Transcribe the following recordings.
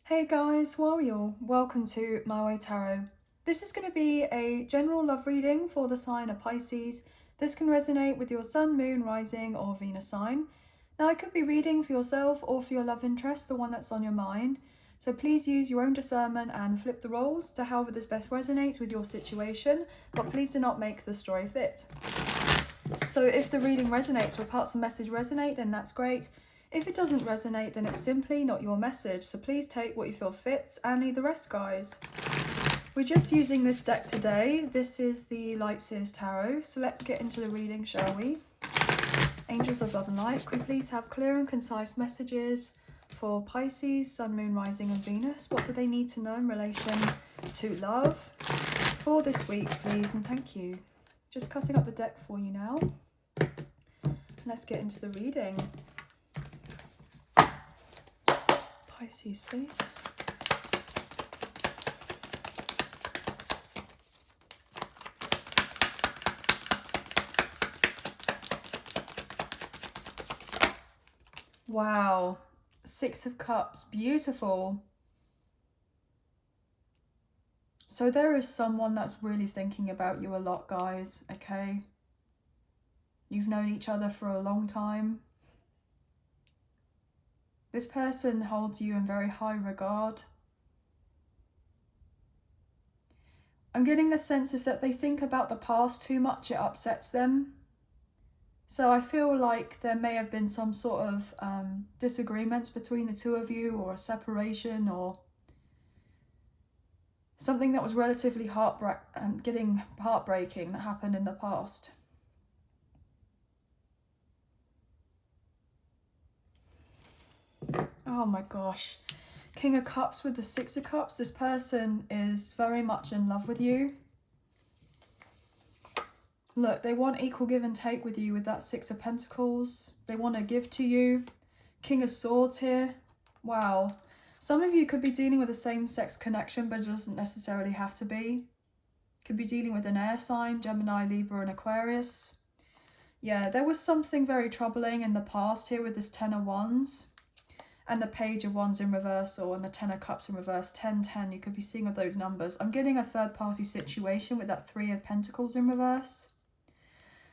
Hey guys, how are you all? Welcome to My Way Tarot. This is going to be a general love reading for the sign of Pisces. This can resonate with your sun, moon, rising or Venus sign. Now I could be reading for yourself or for your love interest, the one that's on your mind. So please use your own discernment and flip the roles to however this best resonates with your situation, but please do not make the story fit. So if the reading resonates or parts of the message resonate, then that's great. If it doesn't resonate, then it's simply not your message. So please take what you feel fits and leave the rest, guys. We're just using this deck today. This is the Light Seers Tarot. So let's get into the reading, shall we? Angels of Love and Light, could we please have clear and concise messages for Pisces, Sun, Moon, Rising and Venus? What do they need to know in relation to love for this week, please? And thank you. Just cutting up the deck for you now. Let's get into the reading. Pisces, please. Wow. Six of Cups. Beautiful. So there is someone that's really thinking about you a lot, guys, okay? You've known each other for a long time. This person holds you in very high regard. I'm getting the sense of that they think about the past too much, it upsets them. So I feel like there may have been some sort of disagreements between the two of you, or a separation, or something that was relatively heartbreaking that happened in the past. Oh my gosh. King of Cups with the Six of Cups. This person is very much in love with you. Look, they want equal give and take with you with that Six of Pentacles. They want to give to you. King of Swords here. Wow. Some of you could be dealing with a same-sex connection, but it doesn't necessarily have to be. Could be dealing with an air sign, Gemini, Libra and Aquarius. Yeah, there was something very troubling in the past here with this Ten of Wands. And the Page of Wands in reversal and the Ten of Cups in reverse, 10, 10. You could be seeing of those numbers. I'm getting a third-party situation with that Three of Pentacles in reverse.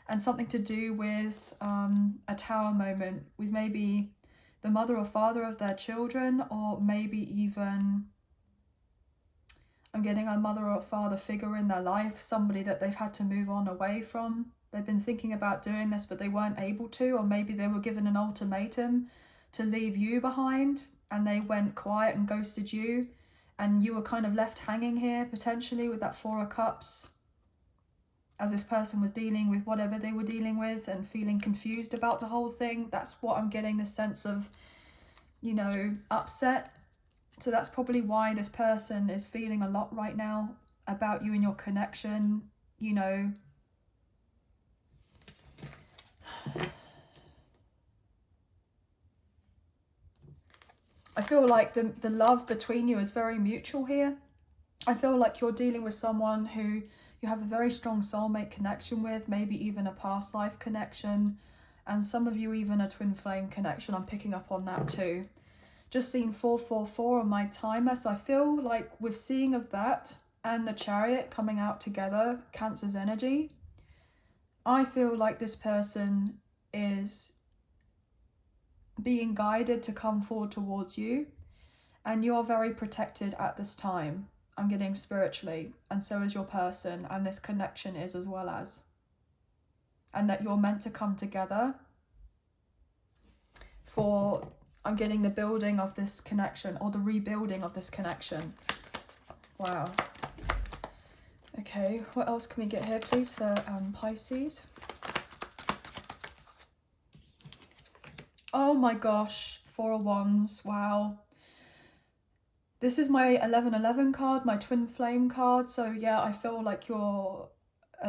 And something to do with a tower moment with maybe the mother or father of their children, or maybe even I'm getting a mother or father figure in their life, somebody that they've had to move on away from. They've been thinking about doing this, but they weren't able to, or maybe they were given an ultimatum to leave you behind and they went quiet and ghosted you, and you were kind of left hanging here potentially with that Four of Cups, as this person was dealing with whatever they were dealing with and feeling confused about the whole thing. That's what I'm getting, this sense of, you know, upset. So that's probably why this person is feeling a lot right now about you and your connection, you know. I feel like the love between you is very mutual here. I feel like you're dealing with someone who you have a very strong soulmate connection with, maybe even a past life connection, and some of you even a twin flame connection. I'm picking up on that too. Just seen 444 on my timer, so I feel like with seeing of that and the Chariot coming out together, Cancer's energy, I feel like this person is being guided to come forward towards you, and you're very protected at this time. I'm getting spiritually, and so is your person, and this connection is as well as, and that you're meant to come together for, I'm getting the building of this connection, or the rebuilding of this connection. Wow. Okay, what else can we get here, please, for Pisces? Oh my gosh, Four of Wands, wow. This is my 1111 card, my twin flame card. So yeah, I feel like a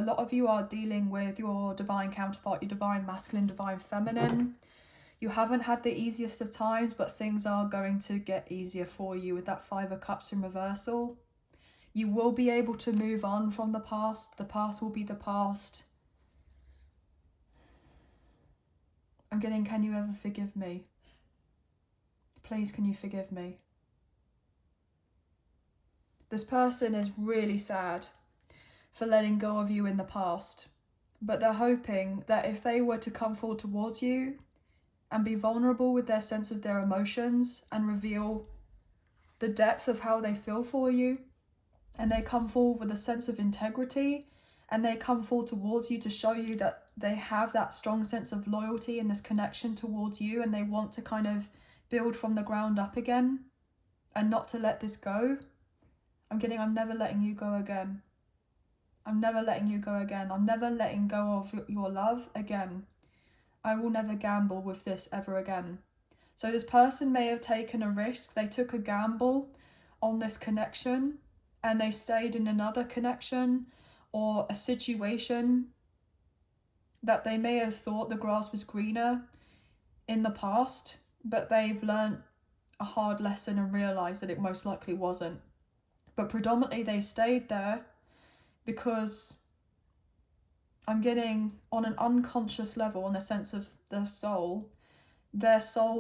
lot of you are dealing with your divine counterpart, your divine masculine, divine feminine. You haven't had the easiest of times, but things are going to get easier for you with that Five of Cups in reversal. You will be able to move on from the past. The past will be the past. I'm getting, can you ever forgive me? Please, can you forgive me? This person is really sad for letting go of you in the past, but they're hoping that if they were to come forward towards you and be vulnerable with their sense of their emotions and reveal the depth of how they feel for you, and they come forward with a sense of integrity, and they come forward towards you to show you that they have that strong sense of loyalty and this connection towards you, and they want to kind of build from the ground up again and not to let this go. I'm never letting you go again. I'm never letting you go again. I'm never letting go of your love again. I will never gamble with this ever again. So this person may have taken a risk. They took a gamble on this connection and they stayed in another connection or a situation that they may have thought the grass was greener in the past, but they've learnt a hard lesson and realised that it most likely wasn't. But predominantly they stayed there because I'm getting on an unconscious level, in the sense of their soul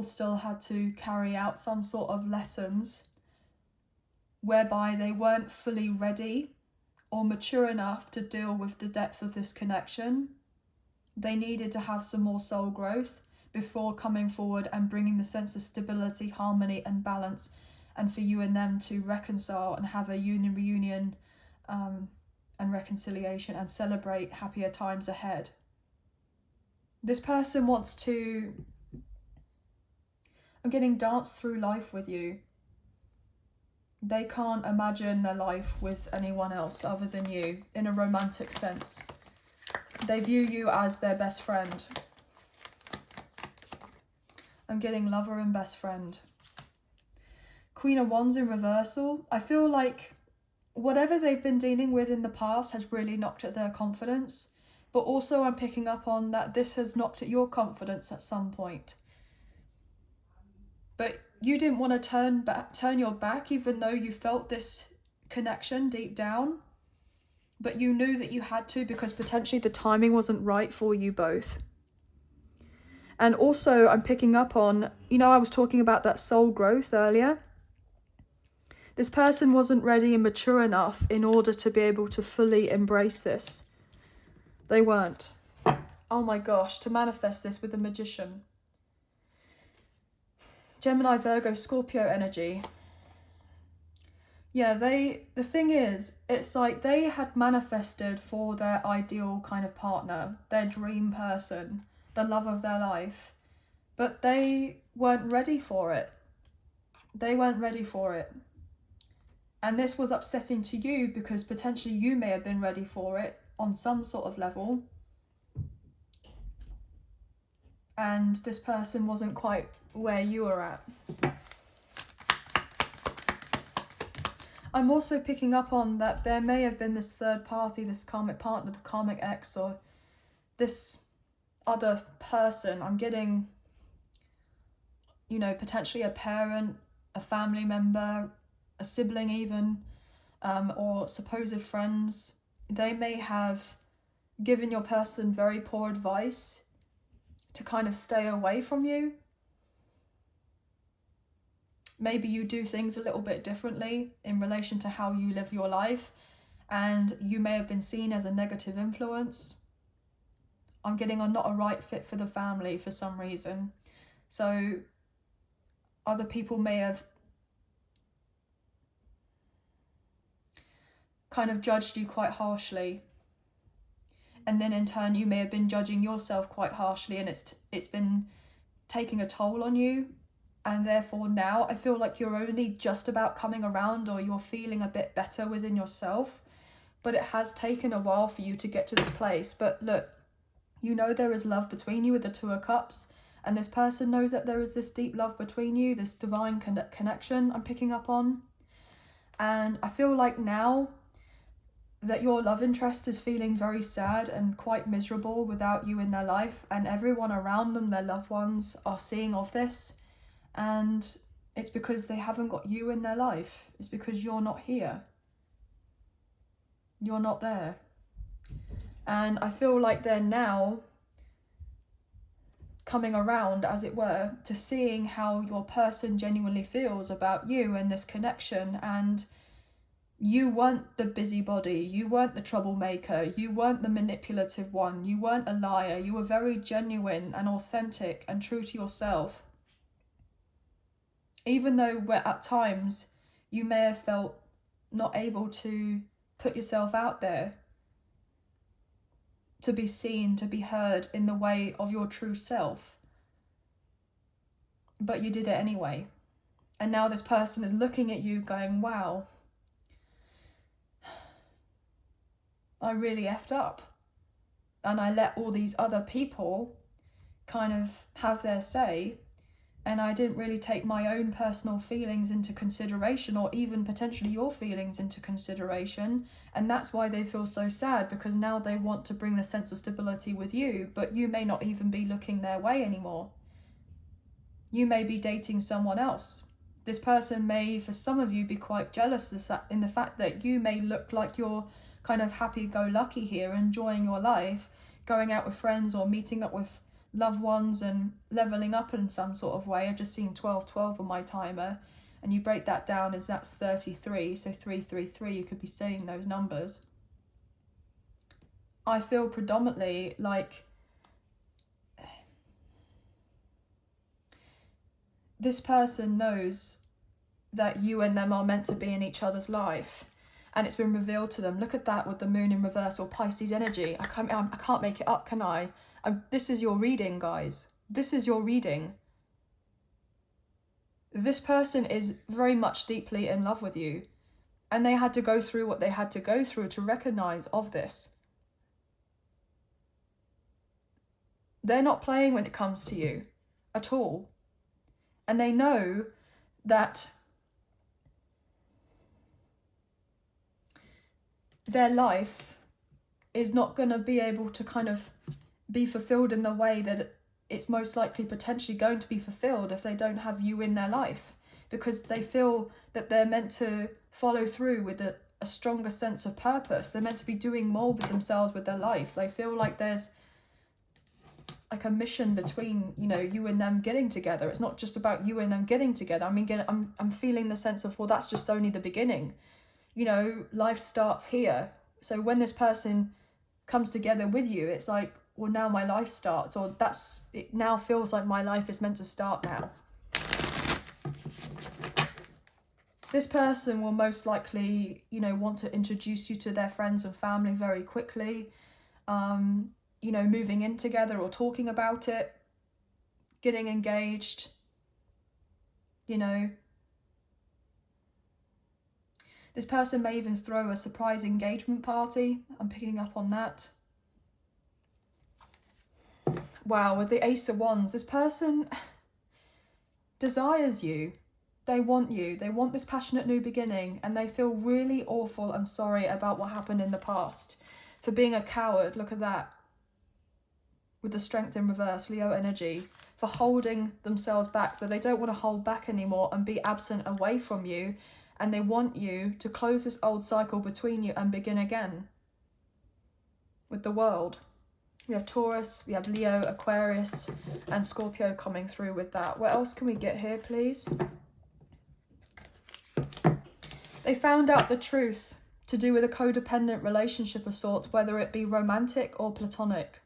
still had to carry out some sort of lessons whereby they weren't fully ready or mature enough to deal with the depth of this connection. They needed to have some more soul growth before coming forward and bringing the sense of stability, harmony and balance, and for you and them to reconcile and have a reunion and reconciliation and celebrate happier times ahead. This person wants to, I'm getting dance through life with you. They can't imagine their life with anyone else other than you in a romantic sense. They view you as their best friend. I'm getting lover and best friend. Queen of Wands in reversal. I feel like whatever they've been dealing with in the past has really knocked at their confidence. But also I'm picking up on that this has knocked at your confidence at some point. But you didn't want to turn your back, even though you felt this connection deep down. But you knew that you had to, because potentially the timing wasn't right for you both. And also I'm picking up on, I was talking about that soul growth earlier. This person wasn't ready and mature enough in order to be able to fully embrace this. They weren't. Oh my gosh, to manifest this with the Magician. Gemini, Virgo, Scorpio energy. Yeah, the thing is, it's like they had manifested for their ideal kind of partner, their dream person, the love of their life, but they weren't ready for it. They weren't ready for it. And this was upsetting to you because potentially you may have been ready for it on some sort of level. And this person wasn't quite where you were at. I'm also picking up on that there may have been this third party, this karmic partner, the karmic ex, or this other person. I'm getting, potentially a parent, a family member, a sibling even, or supposed friends. They may have given your person very poor advice to kind of stay away from you. Maybe you do things a little bit differently in relation to how you live your life, and you may have been seen as a negative influence. I'm getting not a right fit for the family for some reason. So other people may have kind of judged you quite harshly. And then in turn, you may have been judging yourself quite harshly, and it's been taking a toll on you. And therefore now I feel like you're only just about coming around, or you're feeling a bit better within yourself. But it has taken a while for you to get to this place. But look, there is love between you with the Two of Cups. And this person knows that there is this deep love between you, this divine connection I'm picking up on. And I feel like now that your love interest is feeling very sad and quite miserable without you in their life. And everyone around them, their loved ones, are seeing of this. And it's because they haven't got you in their life. It's because you're not here. You're not there. And I feel like they're now coming around, as it were, to seeing how your person genuinely feels about you and this connection. And You weren't the busybody, you weren't the troublemaker, you weren't the manipulative one, you weren't a liar, you were very genuine and authentic and true to yourself. Even though at times you may have felt not able to put yourself out there, to be seen, to be heard in the way of your true self. But you did it anyway. And now this person is looking at you going, wow, I really effed up. And I let all these other people kind of have their say, and I didn't really take my own personal feelings into consideration, or even potentially your feelings into consideration. And that's why they feel so sad, because now they want to bring the sense of stability with you, but you may not even be looking their way anymore. You may be dating someone else. This person may, for some of you, be quite jealous in the fact that you may look like you're kind of happy-go-lucky here, enjoying your life, going out with friends or meeting up with loved ones and leveling up in some sort of way. I've just seen 1212 on my timer, and you break that down as that's 33, so 333, you could be saying those numbers. I feel predominantly like this person knows that you and them are meant to be in each other's life, and it's been revealed to them. Look at that with the moon in reverse, or Pisces energy. I can't make it up, can I? This is your reading, guys. This is your reading. This person is very much deeply in love with you, and they had to go through what they had to go through to recognize of this. They're not playing when it comes to you at all. And they know that their life is not going to be able to kind of be fulfilled in the way that it's most likely potentially going to be fulfilled if they don't have you in their life, because they feel that they're meant to follow through with a stronger sense of purpose. They're meant to be doing more with themselves, with their life. They feel like there's like a mission between, you know, you and them getting together. It's not just about you and them getting together. I mean, I'm feeling the sense of, well, that's just only the beginning. You know, life starts here. So when this person comes together with you, it's like, well, now my life starts, or it now feels like my life is meant to start now. This person will most likely, you know, want to introduce you to their friends and family very quickly. You know, moving in together or talking about it, getting engaged, you know. This person may even throw a surprise engagement party. I'm picking up on that. Wow, with the Ace of Wands, this person desires you. They want you. They want this passionate new beginning, and they feel really awful and sorry about what happened in the past. For being a coward, look at that. With the Strength in reverse, Leo energy. For holding themselves back, but they don't want to hold back anymore and be absent away from you. And they want you to close this old cycle between you and begin again. With the World. We have Taurus, we have Leo, Aquarius, and Scorpio coming through with that. What else can we get here, please? They found out the truth to do with a codependent relationship of sorts, whether it be romantic or platonic.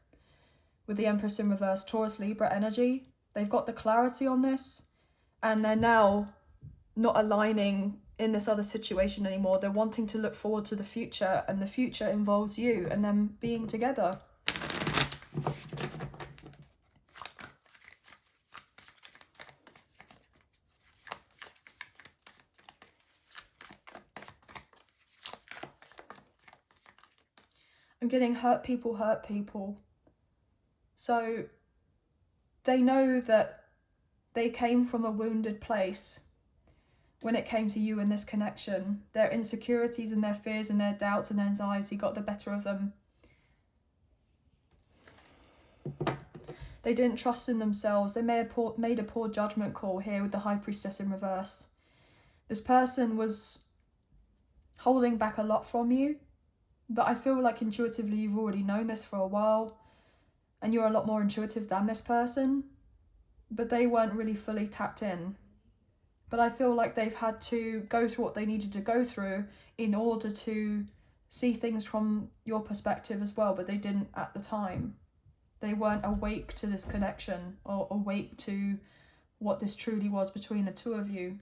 With the Empress in reverse, Taurus, Libra energy. They've got the clarity on this, and they're now not aligning in this other situation anymore. They're wanting to look forward to the future, and the future involves you and them being together. I'm getting hurt people. So they know that they came from a wounded place when it came to you in this connection. Their insecurities and their fears and their doubts and their anxiety got the better of them. They didn't trust in themselves. They may have made a poor judgment call here with the High Priestess in reverse. This person was holding back a lot from you, but I feel like intuitively you've already known this for a while, and you're a lot more intuitive than this person, but they weren't really fully tapped in But I feel like they've had to go through what they needed to go through in order to see things from your perspective as well, but they didn't at the time. They weren't awake to this connection or awake to what this truly was between the two of you,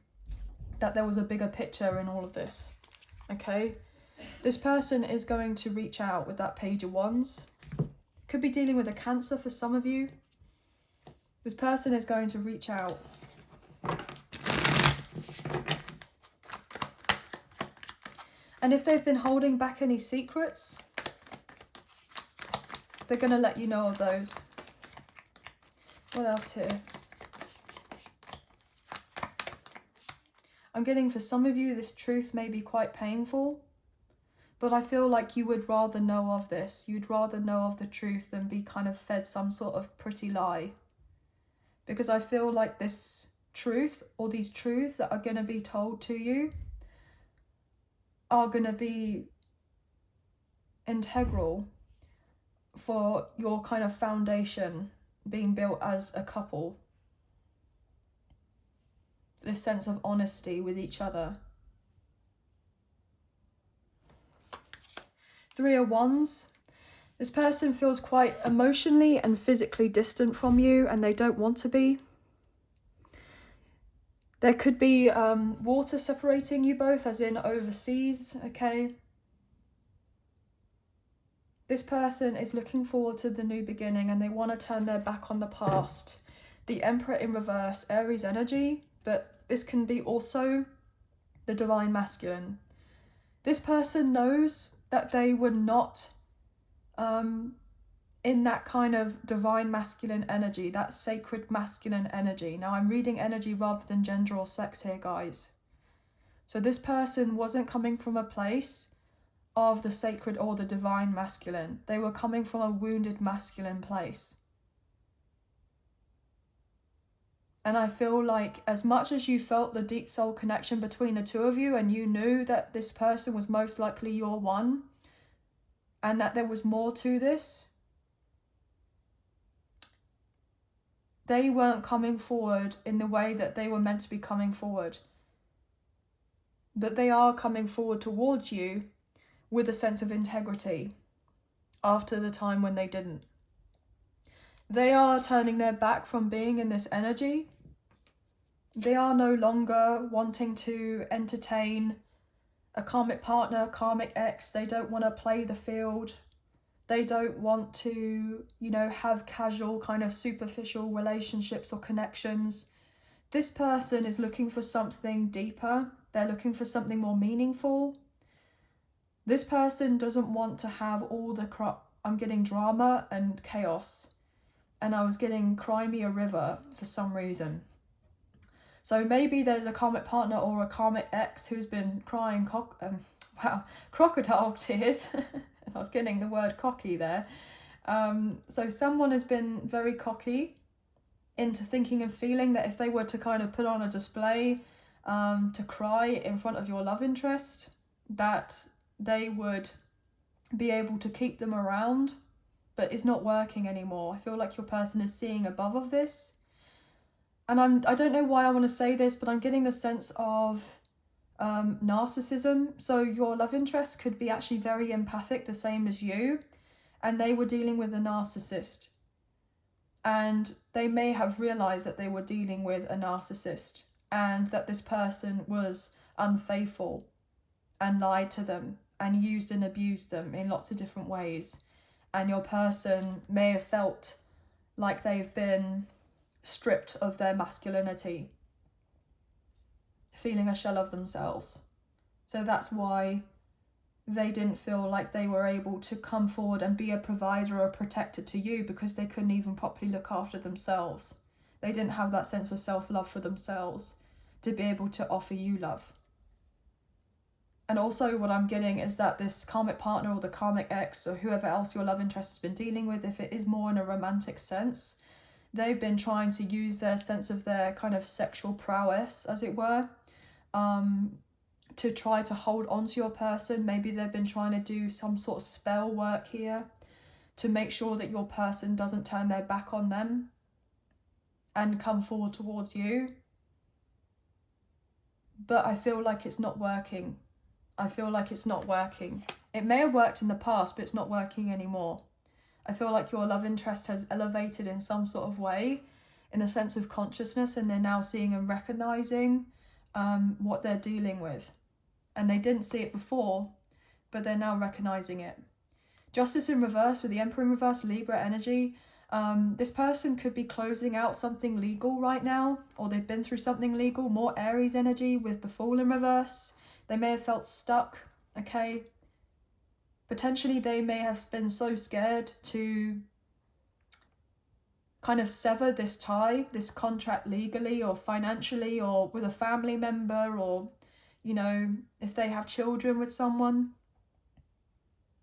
that there was a bigger picture in all of this, okay? This person is going to reach out with that Page of Wands. Could be dealing with a Cancer for some of you. This person is going to reach out. And if they've been holding back any secrets, they're going to let you know of those. What else here? I'm getting for some of you, this truth may be quite painful, but I feel like you would rather know of this. You'd rather know of the truth than be kind of fed some sort of pretty lie. Because I feel like this truth, or these truths that are going to be told to you, are going to be integral for your kind of foundation being built as a couple. This sense of honesty with each other. 3 of Wands. This person feels quite emotionally and physically distant from you, and they don't want to be. There could be water separating you both, as in overseas, okay? This person is looking forward to the new beginning, and they want to turn their back on the past. The Emperor in reverse, Aries energy, but this can be also the Divine Masculine. This person knows that they were not in that kind of Divine Masculine energy, that sacred masculine energy. Now I'm reading energy rather than gender or sex here, guys. So this person wasn't coming from a place of the sacred or the Divine Masculine. They were coming from a wounded masculine place. And I feel like as much as you felt the deep soul connection between the two of you, and you knew that this person was most likely your one, and that there was more to this, they weren't coming forward in the way that they were meant to be coming forward. But they are coming forward towards you with a sense of integrity after the time when they didn't. They are turning their back from being in this energy. They are no longer wanting to entertain a karmic partner, karmic ex. They don't want to play the field. They don't want to, you know, have casual kind of superficial relationships or connections. This person is looking for something deeper. They're looking for something more meaningful. This person doesn't want to have all the I'm getting drama and chaos. And I was getting cry me a river for some reason. So maybe there's a karmic partner or a karmic ex who's been crying crocodile tears. I was getting the word cocky there. So someone has been very cocky into thinking and feeling that if they were to kind of put on a display to cry in front of your love interest, that they would be able to keep them around, but it's not working anymore. I feel like your person is seeing above of this. And I don't know why I want to say this, but I'm getting the sense of narcissism. So your love interest could be actually very empathic, the same as you, and they were dealing with a narcissist. And they may have realized that they were dealing with a narcissist and that this person was unfaithful and lied to them and used and abused them in lots of different ways. And your person may have felt like they've been stripped of their masculinity, feeling a shell of themselves. So that's why they didn't feel like they were able to come forward and be a provider or a protector to you, because they couldn't even properly look after themselves. They didn't have that sense of self-love for themselves to be able to offer you love. And also what I'm getting is that this karmic partner or the karmic ex or whoever else your love interest has been dealing with, if it is more in a romantic sense, they've been trying to use their sense of their kind of sexual prowess, as it were, to try to hold on to your person. Maybe they've been trying to do some sort of spell work here to make sure that your person doesn't turn their back on them and come forward towards you. but I feel like it's not working. I feel like it's not working. It may have worked in the past, but it's not working anymore. I feel like your love interest has elevated in some sort of way, in a sense of consciousness, and they're now seeing and recognizing what they're dealing with. And they didn't see it before, but they're now recognizing it. Justice in reverse with the Emperor in reverse, Libra energy. This person could be closing out something legal right now, or they've been through something legal. More Aries energy with the Fool in reverse. They may have felt stuck, okay? Potentially they may have been so scared to kind of sever this tie, this contract legally or financially or with a family member, or, you know, if they have children with someone.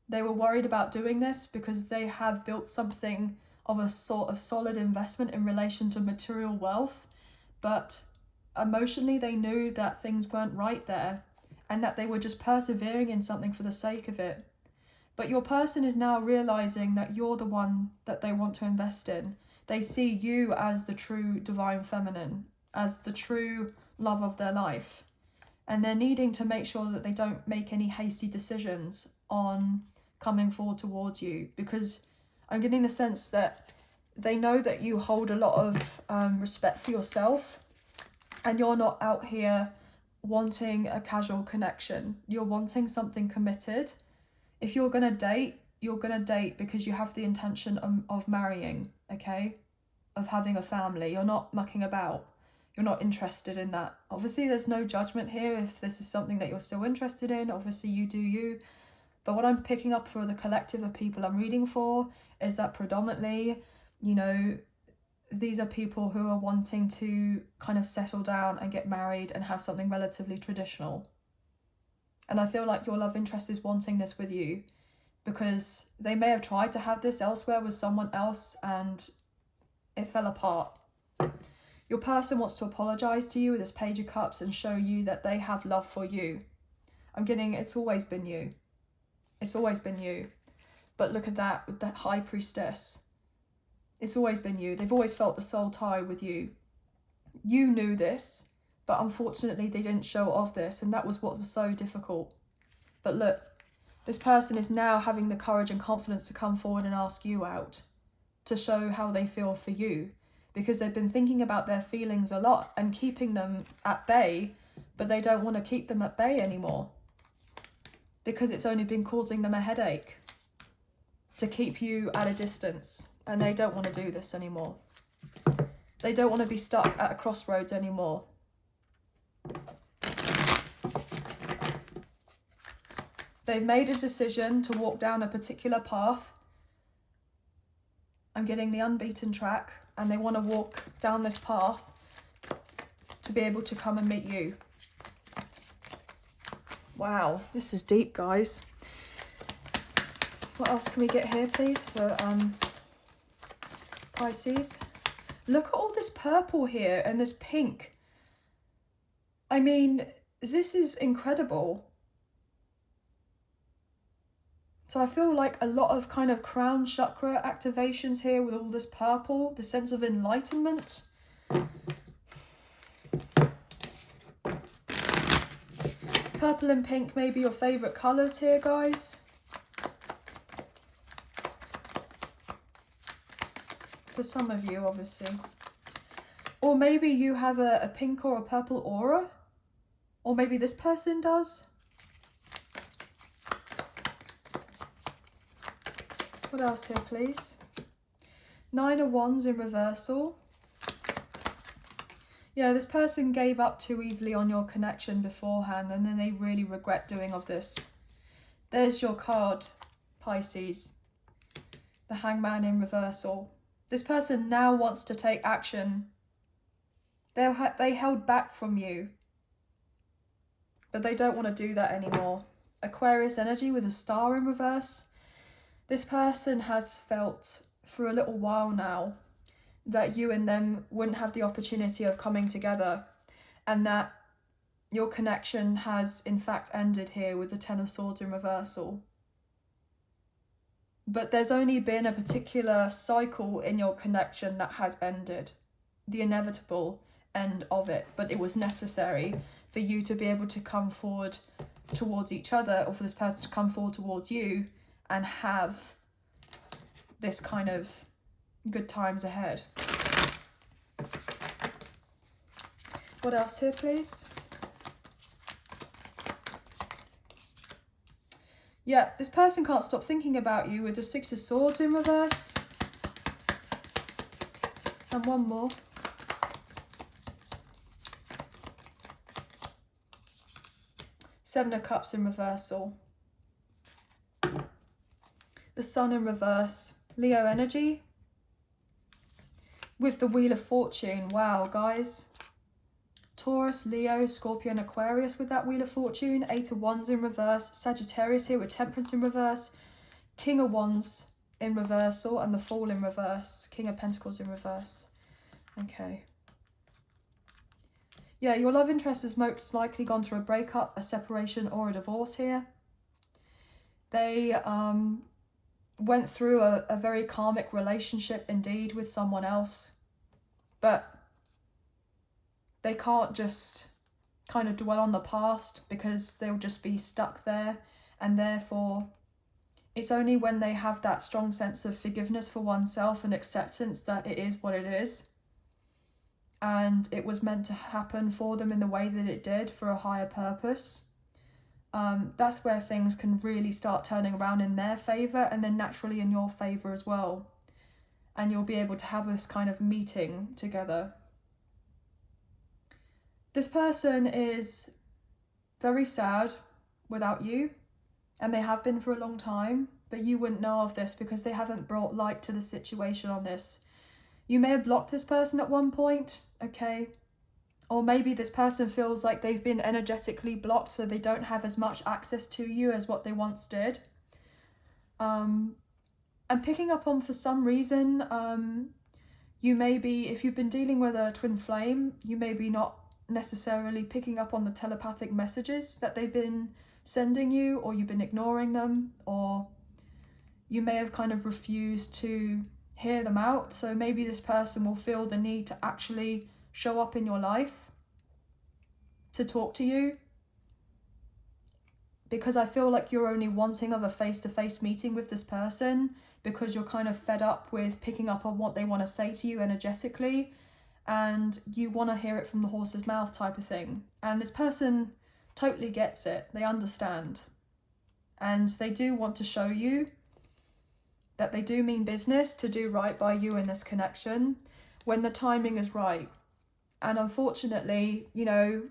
They were worried about doing this because they have built something of a sort of solid investment in relation to material wealth, but emotionally they knew that things weren't right there and that they were just persevering in something for the sake of it. But your person is now realizing that you're the one that they want to invest in. They see you as the true divine feminine, as the true love of their life. And they're needing to make sure that they don't make any hasty decisions on coming forward towards you, because I'm getting the sense that they know that you hold a lot of respect for yourself, and you're not out here wanting a casual connection. You're wanting something committed. If you're going to date, you're going to date because you have the intention of marrying, okay? Of having a family. You're not mucking about. You're not interested in that. Obviously, there's no judgment here if this is something that you're still interested in. Obviously, you do you. But what I'm picking up for the collective of people I'm reading for is that predominantly, you know, these are people who are wanting to kind of settle down and get married and have something relatively traditional. And I feel like your love interest is wanting this with you because they may have tried to have this elsewhere with someone else and it fell apart. Your person wants to apologize to you with this Page of Cups and show you that they have love for you. I'm getting, it's always been you. It's always been you. But look at that with that High Priestess. It's always been you. They've always felt the soul tie with you. You knew this, but unfortunately they didn't show off this, and that was what was so difficult. But look, this person is now having the courage and confidence to come forward and ask you out, to show how they feel for you, because they've been thinking about their feelings a lot and keeping them at bay, but they don't want to keep them at bay anymore because it's only been causing them a headache to keep you at a distance, and they don't want to do this anymore. They don't want to be stuck at a crossroads anymore. They've made a decision to walk down a particular path. I'm getting the unbeaten track, and they want to walk down this path to be able to come and meet you. Wow, this is deep, guys. What else can we get here, please, for Pisces? Look at all this purple here and this pink. I mean, this is incredible. So I feel like a lot of kind of crown chakra activations here with all this purple, the sense of enlightenment. Purple and pink may be your favourite colours here, guys. For some of you, obviously. Or maybe you have a pink or a purple aura. Or maybe this person does. What else here, please? 9 of Wands in reversal. Yeah, this person gave up too easily on your connection beforehand, and then they really regret doing of this. There's your card, Pisces. The Hangman in reversal. This person now wants to take action. They held back from you, but they don't want to do that anymore. Aquarius energy with a Star in reverse. This person has felt for a little while now that you and them wouldn't have the opportunity of coming together, and that your connection has in fact ended here with the Ten of Swords in reversal. But there's only been a particular cycle in your connection that has ended, the inevitable end of it, but it was necessary for you to be able to come forward towards each other, or for this person to come forward towards you and have this kind of good times ahead. What else here, please? Yeah, this person can't stop thinking about you with the Six of Swords in reverse. And one more. Seven of Cups in reversal. The Sun in reverse. Leo energy. With the Wheel of Fortune. Wow, guys. Taurus, Leo, Scorpio and Aquarius with that Wheel of Fortune. Eight of Wands in reverse. Sagittarius here with Temperance in reverse. King of Wands in reversal and the Fool in reverse. King of Pentacles in reverse. Okay. Yeah, your love interest has most likely gone through a breakup, a separation or a divorce here. They went through a very karmic relationship indeed with someone else. But they can't just kind of dwell on the past because they'll just be stuck there. And therefore, it's only when they have that strong sense of forgiveness for oneself and acceptance that it is what it is. And it was meant to happen for them in the way that it did for a higher purpose. That's where things can really start turning around in their favour and then naturally in your favour as well. And you'll be able to have this kind of meeting together. This person is very sad without you, and they have been for a long time, but you wouldn't know of this because they haven't brought light to the situation on this. You may have blocked this person at one point, okay? Or maybe this person feels like they've been energetically blocked, so they don't have as much access to you as what they once did. I'm picking up on, for some reason, you may be, if you've been dealing with a twin flame, you may be not necessarily picking up on the telepathic messages that they've been sending you, or you've been ignoring them, or you may have kind of refused to hear them out. So maybe this person will feel the need to actually show up in your life to talk to you, because I feel like you're only wanting of a face-to-face meeting with this person because you're kind of fed up with picking up on what they want to say to you energetically, and you want to hear it from the horse's mouth type of thing. And this person totally gets it. They understand. And they do want to show you that they do mean business to do right by you in this connection when the timing is right. And unfortunately, you know,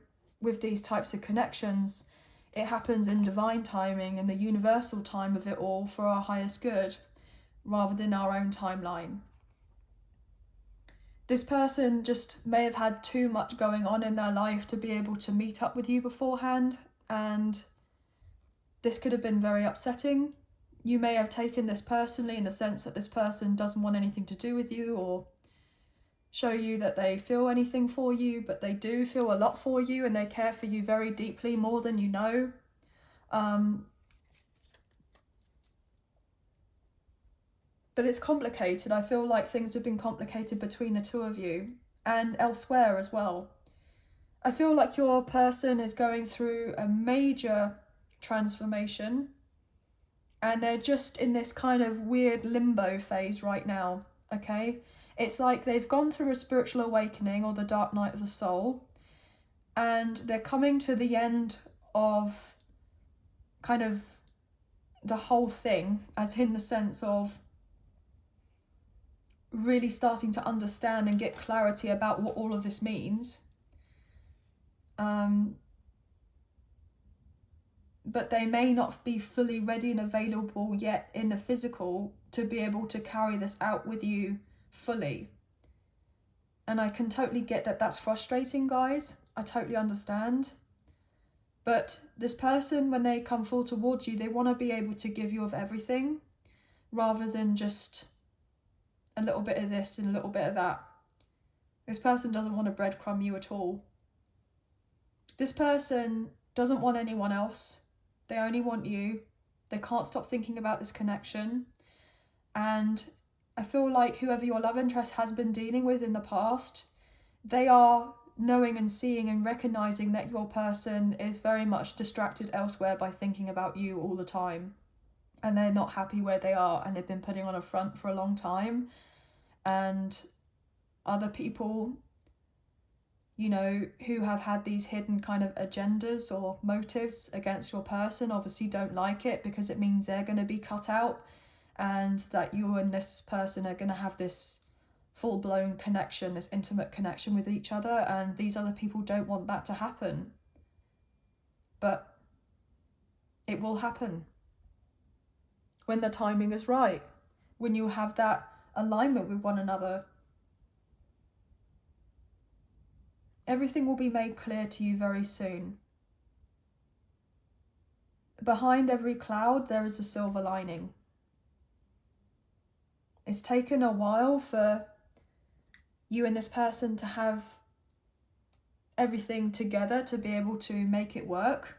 with these types of connections, it happens in divine timing and the universal time of it all for our highest good, rather than our own timeline. This person just may have had too much going on in their life to be able to meet up with you beforehand, and this could have been very upsetting. You may have taken this personally in the sense that this person doesn't want anything to do with you or show you that they feel anything for you, but they do feel a lot for you and they care for you very deeply, more than you know. But it's complicated. I feel like things have been complicated between the two of you and elsewhere as well. I feel like your person is going through a major transformation and they're just in this kind of weird limbo phase right now, okay? It's like they've gone through a spiritual awakening or the dark night of the soul, and they're coming to the end of kind of the whole thing, as in the sense of really starting to understand and get clarity about what all of this means. But they may not be fully ready and available yet in the physical to be able to carry this out with you fully. And I can totally get that that's frustrating, guys. I totally understand. But this person, when they come forward towards you, they want to be able to give you of everything rather than just a little bit of this and a little bit of that. This person doesn't want to breadcrumb you at all. This person doesn't want anyone else. They only want you. They can't stop thinking about this connection. And I feel like whoever your love interest has been dealing with in the past, they are knowing and seeing and recognizing that your person is very much distracted elsewhere by thinking about you all the time, and they're not happy where they are, and they've been putting on a front for a long time, and other people, you know, who have had these hidden kind of agendas or motives against your person obviously don't like it, because it means they're going to be cut out, and that you and this person are going to have this full-blown connection, this intimate connection with each other, and these other people don't want that to happen. But it will happen when the timing is right, when you have that alignment with one another. Everything will be made clear to you very soon. Behind every cloud, there is a silver lining. It's taken a while for you and this person to have everything together to be able to make it work,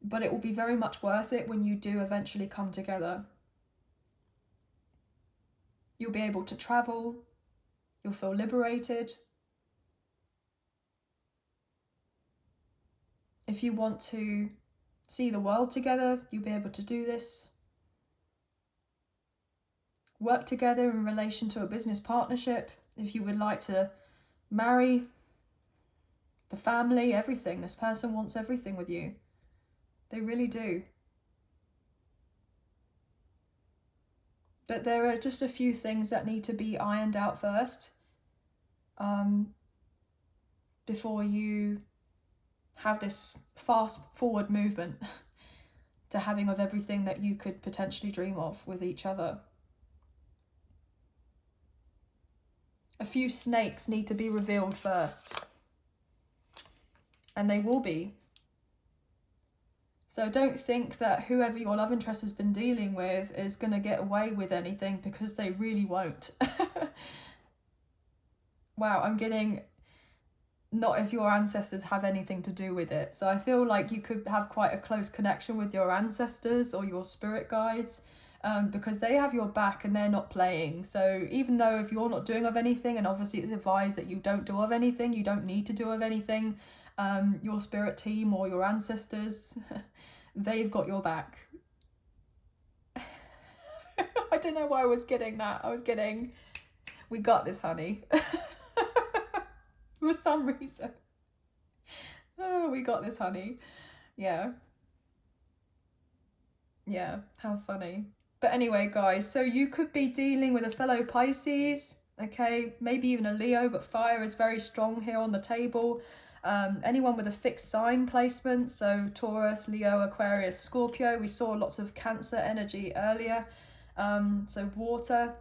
but it will be very much worth it when you do eventually come together. You'll be able to travel, you'll feel liberated. If you want to see the world together, you'll be able to do this. Work together in relation to a business partnership. If you would like to marry, the family, everything. This person wants everything with you. They really do. But there are just a few things that need to be ironed out first, before you have this fast forward movement to having of everything that you could potentially dream of with each other. A few snakes need to be revealed first, and they will be. So don't think that whoever your love interest has been dealing with is going to get away with anything, because they really won't. Wow, I'm getting not if your ancestors have anything to do with it. So I feel like you could have quite a close connection with your ancestors or your spirit guides, because they have your back and they're not playing. So even though if you're not doing of anything, and obviously it's advised that you don't do of anything, you don't need to do of anything, your spirit team or your ancestors, they've got your back. I don't know why I was getting that. I was getting, we got this, honey. For some reason. Oh, we got this, honey. Yeah. Yeah, how funny. But anyway, guys, so you could be dealing with a fellow Pisces, okay? Maybe even a Leo, but fire is very strong here on the table. Anyone with a fixed sign placement, so Taurus, Leo, Aquarius, Scorpio. We saw lots of Cancer energy earlier. So water.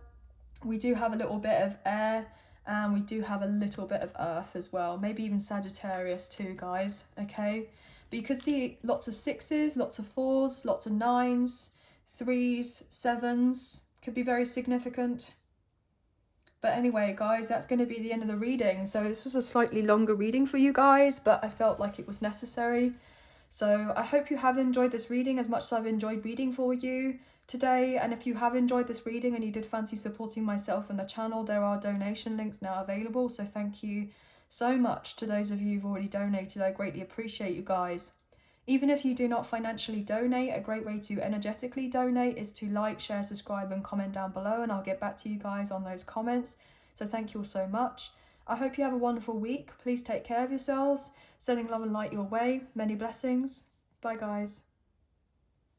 We do have a little bit of air, and we do have a little bit of earth as well. Maybe even Sagittarius too, guys, okay? But you could see lots of 6s, lots of 4s, lots of 9s, 3s, 7s. Could be very significant. But anyway, guys, that's going to be the end of the reading. So this was a slightly longer reading for you guys, but I felt like it was necessary. So I hope you have enjoyed this reading as much as I've enjoyed reading for you today. And if you have enjoyed this reading and you did fancy supporting myself and the channel, there are donation links now available. So thank you so much to those of you who've already donated. I greatly appreciate you guys. Even if you do not financially donate, a great way to energetically donate is to like, share, subscribe and comment down below, and I'll get back to you guys on those comments. So thank you all so much. I hope you have a wonderful week. Please take care of yourselves. Sending love and light your way. Many blessings. Bye, guys.